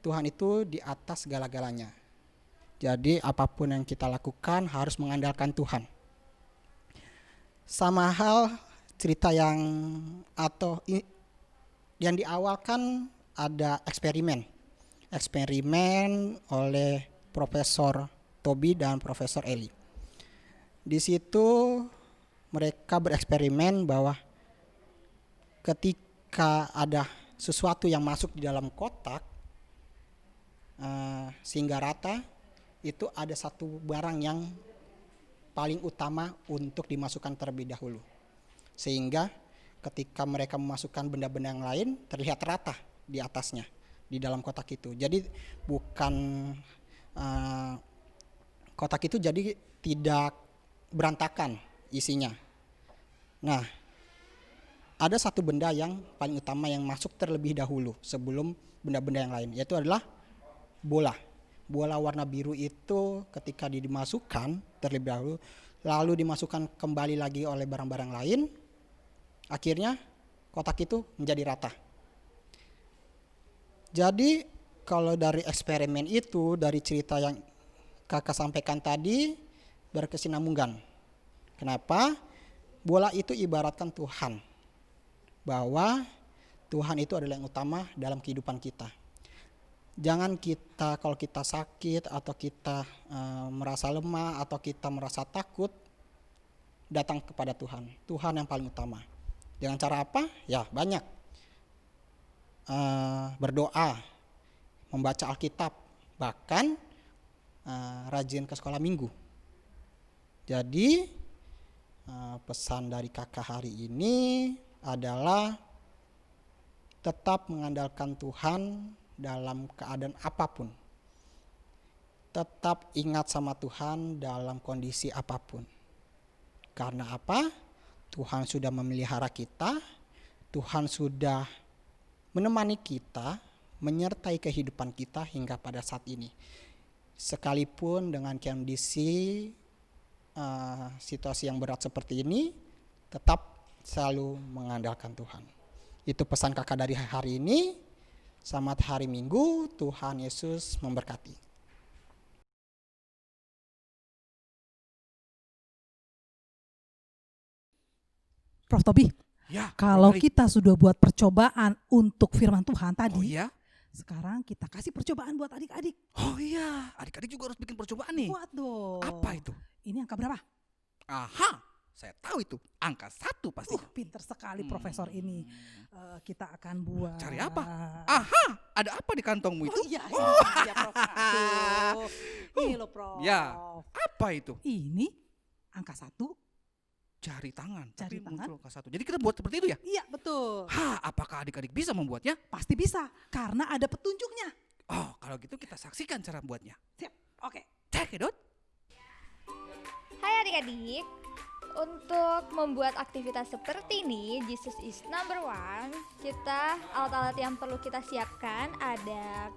Tuhan itu di atas segala-galanya. Jadi apapun yang kita lakukan harus mengandalkan Tuhan. Sama hal cerita yang diawalkan ada eksperimen oleh Profesor Toby dan Profesor Eli. Di situ mereka bereksperimen bahwa ketika ada sesuatu yang masuk di dalam kotak sehingga rata, itu ada satu barang yang paling utama untuk dimasukkan terlebih dahulu. Sehingga ketika mereka memasukkan benda-benda yang lain, terlihat rata di atasnya, di dalam kotak itu. Jadi bukan kotak itu jadi tidak berantakan isinya. Nah, ada satu benda yang paling utama yang masuk terlebih dahulu sebelum benda-benda yang lain, yaitu adalah bola. Bola warna biru itu ketika dimasukkan terlebih dahulu, lalu dimasukkan kembali lagi oleh barang-barang lain, akhirnya kotak itu menjadi rata. Jadi kalau dari eksperimen itu, dari cerita yang kakak sampaikan tadi, berkesinambungan. Kenapa? Bola itu ibaratkan Tuhan, bahwa Tuhan itu adalah yang utama dalam kehidupan kita. Jangan kita, kalau kita sakit atau kita merasa lemah atau kita merasa takut, datang kepada Tuhan. Tuhan yang paling utama. Dengan cara apa? Ya banyak. Berdoa, membaca Alkitab, bahkan rajin ke sekolah minggu. Jadi pesan dari kakak hari ini adalah tetap mengandalkan Tuhan dalam keadaan apapun. Tetap ingat sama Tuhan dalam kondisi apapun. Karena apa? Tuhan sudah memelihara kita, Tuhan sudah menemani kita, menyertai kehidupan kita hingga pada saat ini. Sekalipun dengan kondisi situasi yang berat seperti ini, tetap selalu mengandalkan Tuhan. Itu pesan kakak dari hari ini. Selamat hari Minggu, Tuhan Yesus memberkati. Prof. Tobi, Ya, kalau Kak Ali. kita sudah buat percobaan untuk firman Tuhan tadi, Oh iya? sekarang kita kasih percobaan buat adik-adik. Oh iya, adik-adik juga harus bikin percobaan nih. Buat dong. Apa itu? Ini angka berapa? Aha, saya tahu itu. Angka 1 pasti. Pinter sekali profesor ini. Kita akan buat. Cari apa? Aha, ada apa di kantongmu itu? Oh iya, iya Prof. Aduh. Ini loh Prof. Ya, apa itu? Ini angka 1. Jari tangan. Jari Tapi tangan. muncul angka 1. Jadi kita buat seperti itu ya? Iya betul. Hah, apakah adik-adik bisa membuatnya? Pasti bisa, karena ada petunjuknya. Oh, kalau gitu kita saksikan cara membuatnya. Siap, oke. Check it out. Hai adik-adik, untuk membuat aktivitas seperti ini, Jesus is number one. Alat-alat yang perlu kita siapkan ada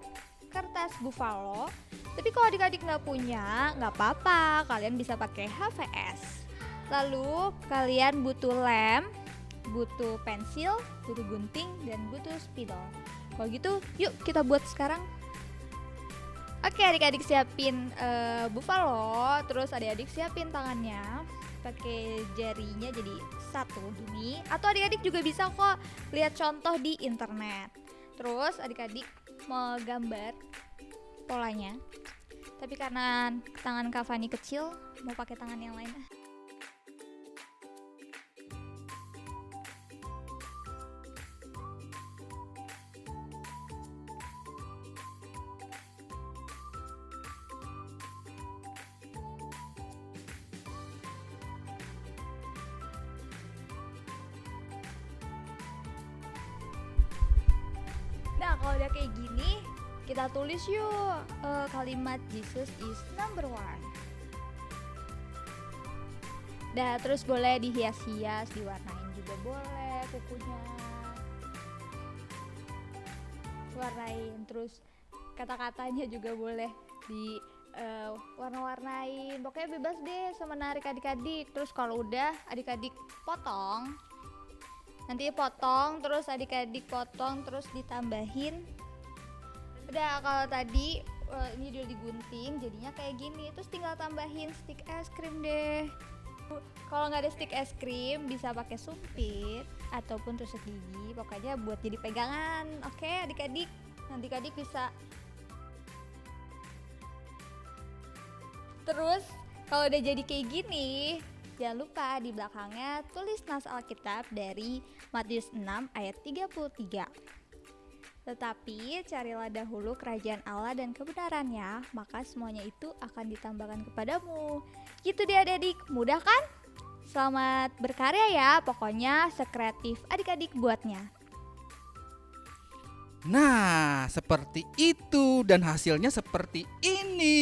kertas buffalo. Tapi kalau adik-adik nggak punya, nggak apa-apa, kalian bisa pakai HVS. Lalu kalian butuh lem, butuh pensil, butuh gunting, dan butuh spidol. Kalau gitu, yuk kita buat sekarang. Oke, adik-adik siapin buffalo, terus adik-adik siapin tangannya pakai jarinya jadi satu gini, atau adik-adik juga bisa kok lihat contoh di internet. Terus adik-adik mau gambar polanya, tapi karena tangan Kak Fani kecil, mau pakai tangan yang lain. Nah, kalau udah kayak gini, kita tulis yuk kalimat Jesus is number one. Nah, terus boleh dihias-hias, diwarnain juga boleh kukunya. Warnain, terus kata-katanya juga boleh di warna-warnain. Pokoknya bebas deh semenarik adik-adik. Terus kalau udah adik-adik potong, nanti potong, terus adik-adik potong, terus ditambahin. Udah, kalau tadi ini udah digunting jadinya kayak gini, terus tinggal tambahin stick es krim deh. Kalau nggak ada stick es krim bisa pakai sumpit ataupun tusuk gigi, pokoknya buat jadi pegangan. Oke adik-adik, nanti adik bisa. Terus kalau udah jadi kayak gini, jangan lupa di belakangnya tulis nas Alkitab dari Matius 6 ayat 33. Tetapi carilah dahulu kerajaan Allah dan kebenarannya, maka semuanya itu akan ditambahkan kepadamu. Gitu deh adik-adik, mudah kan? Selamat berkarya ya, pokoknya sekreatif adik-adik buatnya. Nah, seperti itu dan hasilnya seperti ini.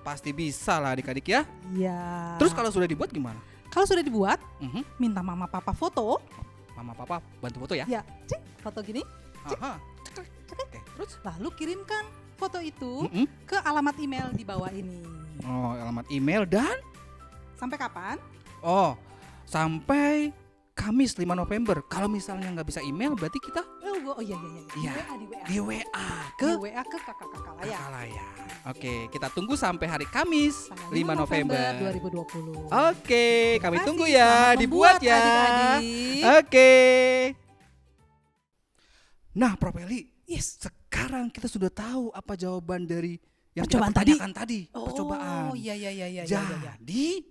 Pasti bisa lah adik-adik ya. Ya. Terus kalau sudah dibuat gimana? Kalau sudah dibuat, Mhm. minta mama papa foto. Mama papa bantu foto ya? Ya, cik, foto gini. Aha. Oke, terus? Lalu kirimkan foto itu Mm-mm. ke alamat email di bawah ini. Oh, alamat email dan Sampai kapan? oh, sampai Kamis 5 November. Kalau misalnya nggak bisa email berarti kita Oh iya iya iya. Iya, Di WA. di WA Di ke WA ke kakak-kakak layak. Kalaya. Oke, kita tunggu sampai hari Kamis Tanggal 5 November. 2020. Oke, kami Terima tunggu kasih. ya, Selamat dibuat membuat, ya. adik-adik. Oke. Nah, Prof Eli, Yes. sekarang kita sudah tahu apa jawaban dari yang kita Percobaan tadi? pertanyakan tadi. Percobaan. Oh iya iya iya iya. Jadi,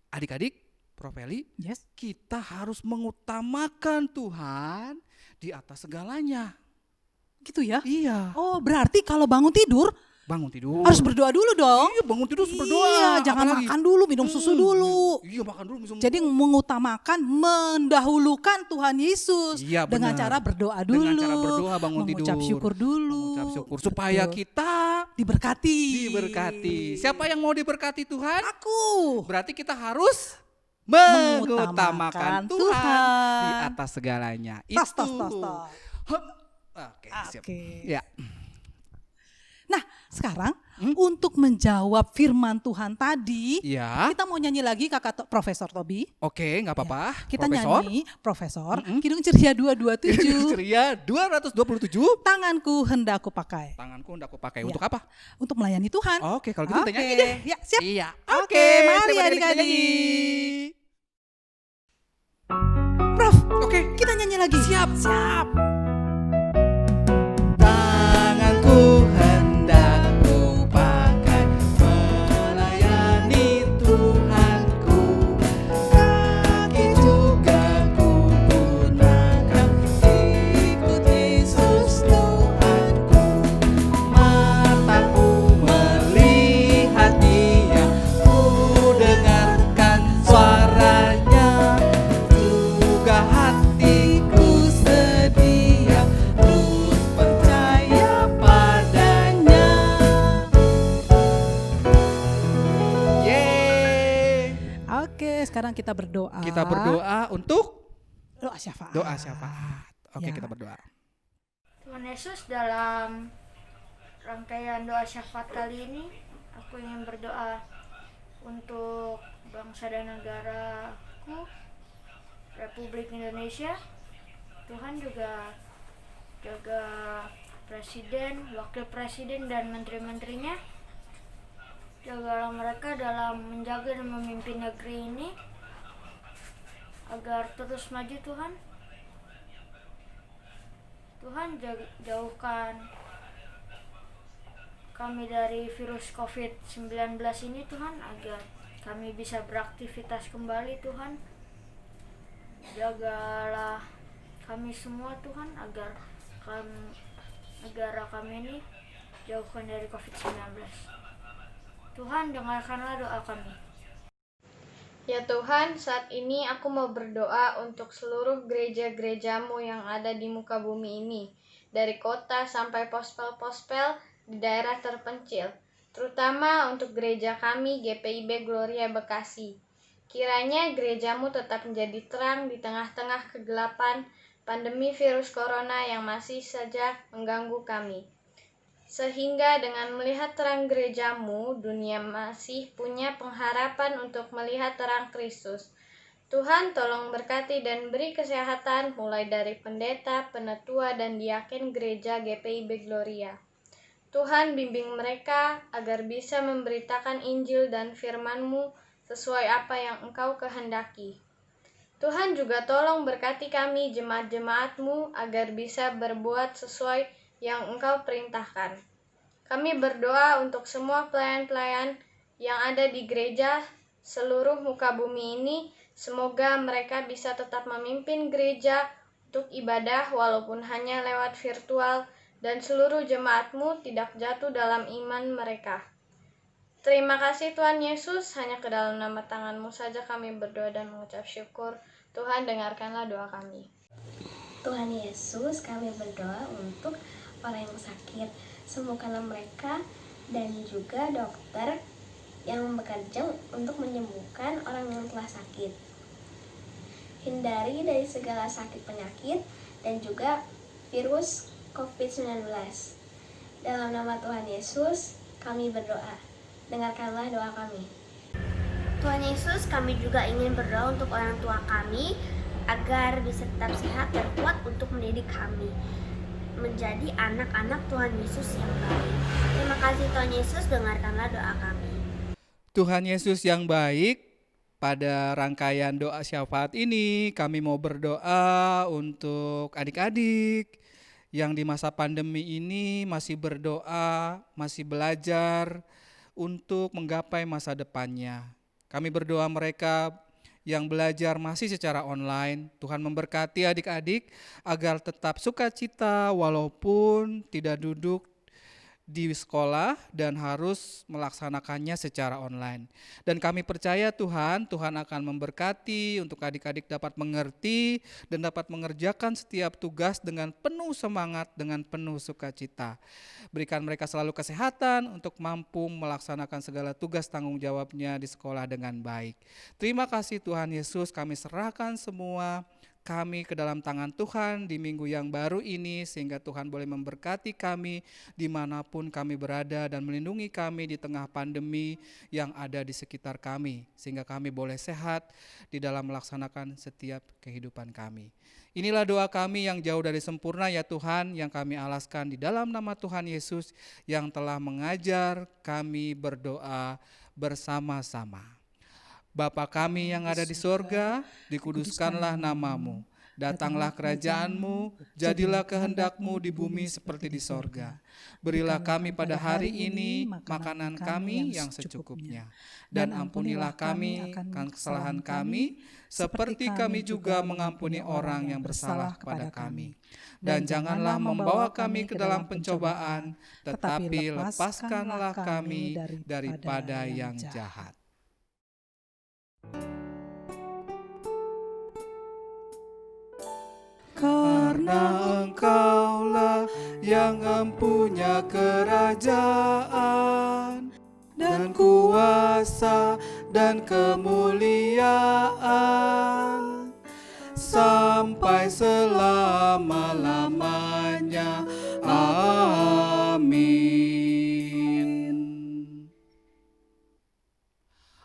adik-adik, Prof Eli, Yes. kita harus mengutamakan Tuhan di atas segalanya. Gitu ya. Iya, Oh, berarti kalau bangun tidur bangun tidur. harus berdoa dulu dong. Iya, bangun tidur harus berdoa. Iya, jangan Apalagi? makan dulu, minum susu dulu. Iya, makan dulu. Minum Jadi mengutamakan, mendahulukan Tuhan Yesus Iya, dengan benar. cara berdoa dulu. Dengan cara berdoa bangun mengucap tidur. syukur dulu. mengucap syukur supaya Betul. kita diberkati. diberkati. Siapa yang mau diberkati Tuhan? Aku. Berarti kita harus mengutamakan Mengutamakan Tuhan Tuhan. di atas segalanya. Tas, Itu. tas, tas, tas. Hup. Oke, siap. Oke. Ya. Nah, sekarang untuk menjawab firman Tuhan tadi, Ya. kita mau nyanyi lagi Profesor Tobi. Oke, nggak apa-apa. Kita Profesor. nyanyi Profesor Kidung Ceria 227. Ceria 227. Tanganku hendak ku pakai Tanganku hendak aku pakai Ya. untuk apa? untuk melayani Tuhan. Oke, kalau gitu kita Oke. nyanyi deh. Ya, siap. Iya. Oke, mari siap, kita adik-adik. nyanyi. Prof, Oke, kita nyanyi lagi. siap. Tanganku hendak ku pakai melayani Tuhanku. Kaki juga ku gunakan ikut Yesus Tuhanku. Mataku melihat Dia, ku dengarkan suaranya. Juga hatiku sedia terus percaya padanya. Yeay. Oke, sekarang kita berdoa. Kita berdoa untuk Doa syafaat. doa syafaat. Oke, Ya. kita berdoa. Tuhan Yesus, dalam rangkaian doa syafaat kali ini, aku ingin berdoa untuk bangsa dan negaraku, Republik Indonesia. Tuhan juga jaga Presiden, Wakil Presiden, dan menteri-menterinya. Jagalah mereka dalam menjaga dan memimpin negeri ini agar terus maju Tuhan. Tuhan jauhkan kami dari virus COVID-19 ini Tuhan, agar kami bisa beraktivitas kembali Tuhan. Jagalah kami semua Tuhan, agar negara kami ini jauhkan dari COVID-19. Tuhan, dengarkanlah doa kami. Ya Tuhan, saat ini aku mau berdoa untuk seluruh gereja-gerejamu yang ada di muka bumi ini, dari kota sampai pospel-pospel di daerah terpencil, terutama untuk gereja kami GPIB Gloria Bekasi. Kiranya gerejamu tetap menjadi terang di tengah-tengah kegelapan pandemi virus corona yang masih saja mengganggu kami. Sehingga dengan melihat terang gerejamu, dunia masih punya pengharapan untuk melihat terang Kristus. Tuhan tolong berkati dan beri kesehatan mulai dari pendeta, penetua, dan diaken gereja GPIB Gloria. Tuhan bimbing mereka agar bisa memberitakan Injil dan firman-Mu sesuai apa yang Engkau kehendaki. Tuhan juga tolong berkati kami jemaat-jemaat-Mu agar bisa berbuat sesuai yang Engkau perintahkan. Kami berdoa untuk semua pelayan-pelayan yang ada di gereja seluruh muka bumi ini, semoga mereka bisa tetap memimpin gereja untuk ibadah walaupun hanya lewat virtual, dan seluruh jemaat-Mu tidak jatuh dalam iman mereka. Terima kasih Tuhan Yesus, hanya ke dalam nama tangan-Mu saja kami berdoa dan mengucap syukur. Tuhan, dengarkanlah doa kami. Tuhan Yesus, kami berdoa untuk orang yang sakit, sembuhkanlah mereka, dan juga dokter yang bekerja untuk menyembuhkan orang yang telah sakit. Hindari dari segala sakit penyakit dan juga virus COVID-19. Dalam nama Tuhan Yesus, kami berdoa. Dengarkanlah doa kami. Tuhan Yesus, kami juga ingin berdoa untuk orang tua kami agar bisa tetap sehat dan kuat untuk mendidik kami menjadi anak-anak Tuhan Yesus yang baik. Terima kasih Tuhan Yesus, dengarkanlah doa kami. Tuhan Yesus yang baik, pada rangkaian doa syafaat ini kami mau berdoa untuk adik-adik yang di masa pandemi ini masih berdoa, masih belajar untuk menggapai masa depannya. Kami berdoa mereka yang belajar masih secara online, Tuhan memberkati adik-adik agar tetap sukacita walaupun tidak duduk di sekolah dan harus melaksanakannya secara online. Dan kami percaya Tuhan akan memberkati untuk adik-adik dapat mengerti dan dapat mengerjakan setiap tugas dengan penuh semangat, dengan penuh sukacita. Berikan mereka selalu kesehatan untuk mampu melaksanakan segala tugas tanggung jawabnya di sekolah dengan baik. Terima kasih Tuhan Yesus, kami serahkan semua kami ke dalam tangan Tuhan di minggu yang baru ini, sehingga Tuhan boleh memberkati kami dimanapun kami berada dan melindungi kami di tengah pandemi yang ada di sekitar kami, sehingga kami boleh sehat di dalam melaksanakan setiap kehidupan kami. Inilah doa kami yang jauh dari sempurna ya Tuhan, yang kami alaskan di dalam nama Tuhan Yesus yang telah mengajar kami berdoa bersama-sama. Bapa kami yang ada di sorga, dikuduskanlah namamu. Datanglah kerajaanmu, jadilah kehendak-Mu di bumi seperti di sorga. Berilah kami pada hari ini makanan kami yang secukupnya. Dan ampunilah kami akan kesalahan kami, seperti kami juga mengampuni orang yang bersalah kepada kami. Dan janganlah membawa kami ke dalam pencobaan, tetapi lepaskanlah kami daripada yang jahat. Karena Engkaulah yang empunya kerajaan dan kuasa dan kemuliaan sampai selama-lamanya. Amin.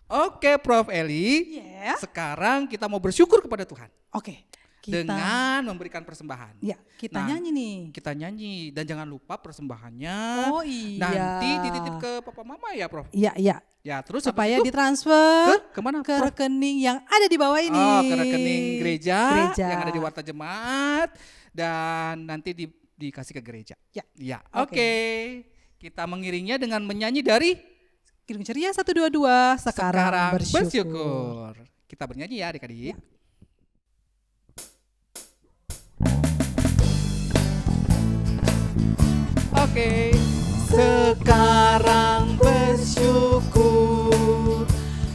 Oke Prof. Eli, Ya. sekarang kita mau bersyukur kepada Tuhan. Oke, dengan memberikan persembahan. Ya, kita Nah, nyanyi nih. Kita nyanyi dan jangan lupa persembahannya Oh iya. nanti dititip ke papa mama ya, Prof. Iya, iya. Ya, terus Supaya habis itu ditransfer kemana, ke Prof? rekening yang ada di bawah ini. Oh, ke rekening gereja yang ada di Gereja. Warta Jemaat dan nanti dikasih ke gereja. Ya. Ya, Oke. oke. Kita mengiringnya dengan menyanyi dari Kidung Ceria 122 sekarang, bersyukur. bersyukur. Kita bernyanyi ya adik-adik. Oke. Sekarang bersyukur,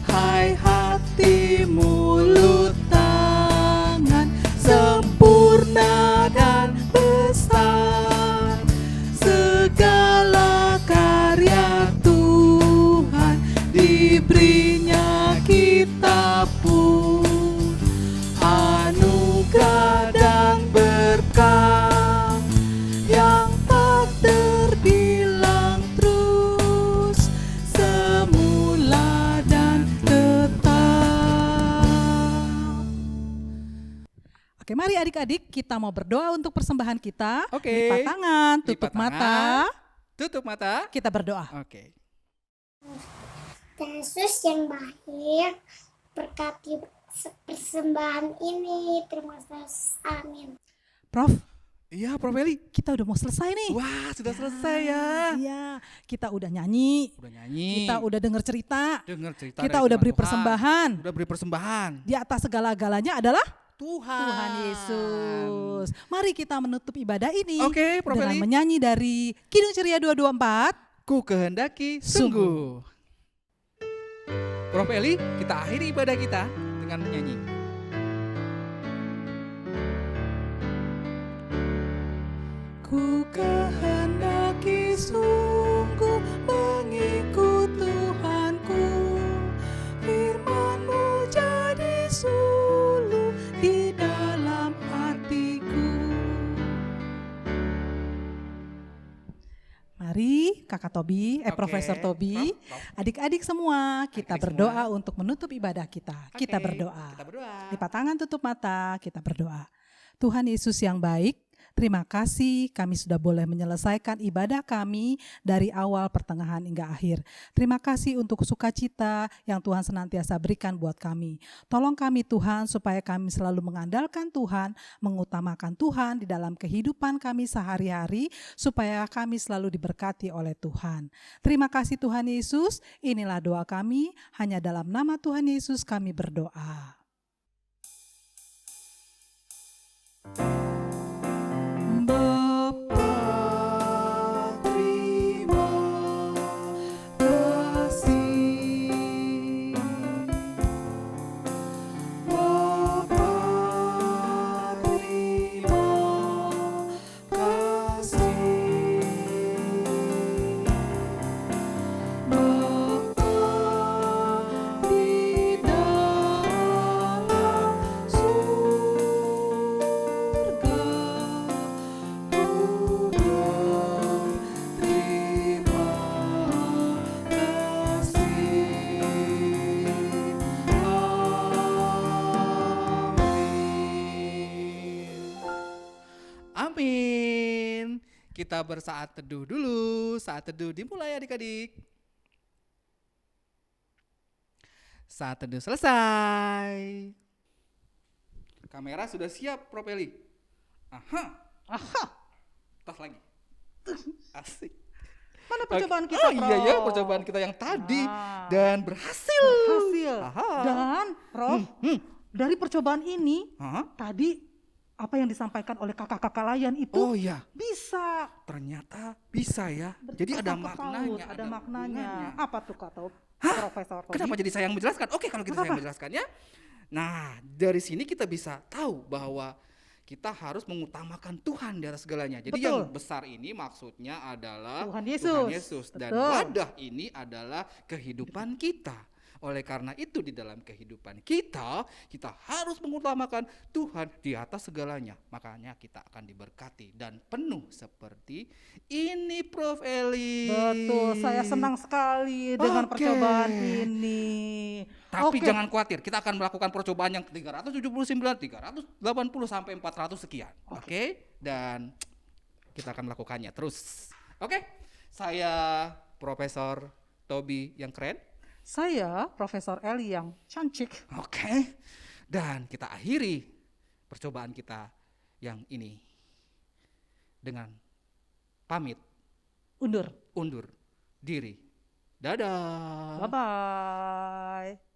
hai hati mulut tangan, sempurna dan besar, segala karya Tuhan diberinya kita pun anugerah dan berkah yang tak terbilang, terus semula dan tetap. Oke, mari adik-adik kita mau berdoa untuk persembahan kita. Oke. Lipat tangan, tutup Lipat tangan. mata. Tutup mata. Kita berdoa. Oke. Tuhan Yesus yang baik, berkati persembahan ini. Terima kasih. Amin. Prof, Iya, Prof Eli. kita udah mau selesai nih. Wah, sudah selesai ya. Iya, kita udah nyanyi, Udah nyanyi. kita udah denger cerita, dengar cerita. kita dari udah firman beri Tuhan. persembahan. Udah beri persembahan. Di atas segala-galanya adalah Tuhan. Tuhan Yesus. Mari kita menutup ibadah ini Oke, Prof dengan Eli. menyanyi dari Kidung Ceria 224. Ku kehendaki sungguh. Prof Eli, kita akhiri ibadah kita dengan menyanyi. Ku kehendaki sungguh mengikut Tuhanku, firman-Mu jadi suluh di dalam hatiku. Mari Kakak Tobi, Oke, Profesor Tobi, Prof. adik-adik semua kita Adik-adik berdoa semua. untuk menutup ibadah kita. Oke, Kita berdoa. Kita berdoa. Lipat tangan, tutup mata, kita berdoa. Tuhan Yesus yang baik, terima kasih kami sudah boleh menyelesaikan ibadah kami dari awal, pertengahan, hingga akhir. Terima kasih untuk sukacita yang Tuhan senantiasa berikan buat kami. Tolong kami Tuhan supaya kami selalu mengandalkan Tuhan, mengutamakan Tuhan di dalam kehidupan kami sehari-hari, supaya kami selalu diberkati oleh Tuhan. Terima kasih Tuhan Yesus, inilah doa kami, hanya dalam nama Tuhan Yesus kami berdoa. Bapa, terima kasih. Bapa, terima kasih. Bapa di dalam surga, terima kasih. Amin. Kita bersaat teduh dulu. Saat teduh dimulai adik-adik. Saat teduh selesai. Kamera sudah siap, Prof Eli. Aha. Aha, Tas lagi. Asik. mana percobaan Oke. kita, Oh iya ya, Prof? percobaan kita yang tadi Ah. dan berhasil. Berhasil. Aha. Dan, Prof, dari percobaan ini, Hah? tadi apa yang disampaikan oleh kakak-kakak layan itu Oh iya, bisa. ternyata bisa ya. Jadi ada Bersangkut maknanya, paut, ada maknanya. hubungannya. Apa tuh Kak Taub? Hah? Profesor Tobi? Kenapa jadi saya yang menjelaskan? Oke, kalau gitu saya yang menjelaskannya. Nah, dari sini kita bisa tahu bahwa kita harus mengutamakan Tuhan di atas segalanya. Jadi Betul. yang besar ini maksudnya adalah Tuhan Yesus. Dan Betul. wadah ini adalah kehidupan kita. Oleh karena itu di dalam kehidupan kita harus mengutamakan Tuhan di atas segalanya. Makanya kita akan diberkati dan penuh seperti ini, Prof. Eli. Betul, saya senang sekali dengan Oke. percobaan ini. Tapi Oke. jangan khawatir, kita akan melakukan percobaan yang 379, 380 sampai 400 sekian. Oke? Dan kita akan melakukannya terus. Oke? Saya Profesor Tobi yang keren. Saya Profesor Eli yang cantik. Oke. Dan kita akhiri percobaan kita yang ini dengan pamit Undur. undur diri. Dadah. Bye-bye.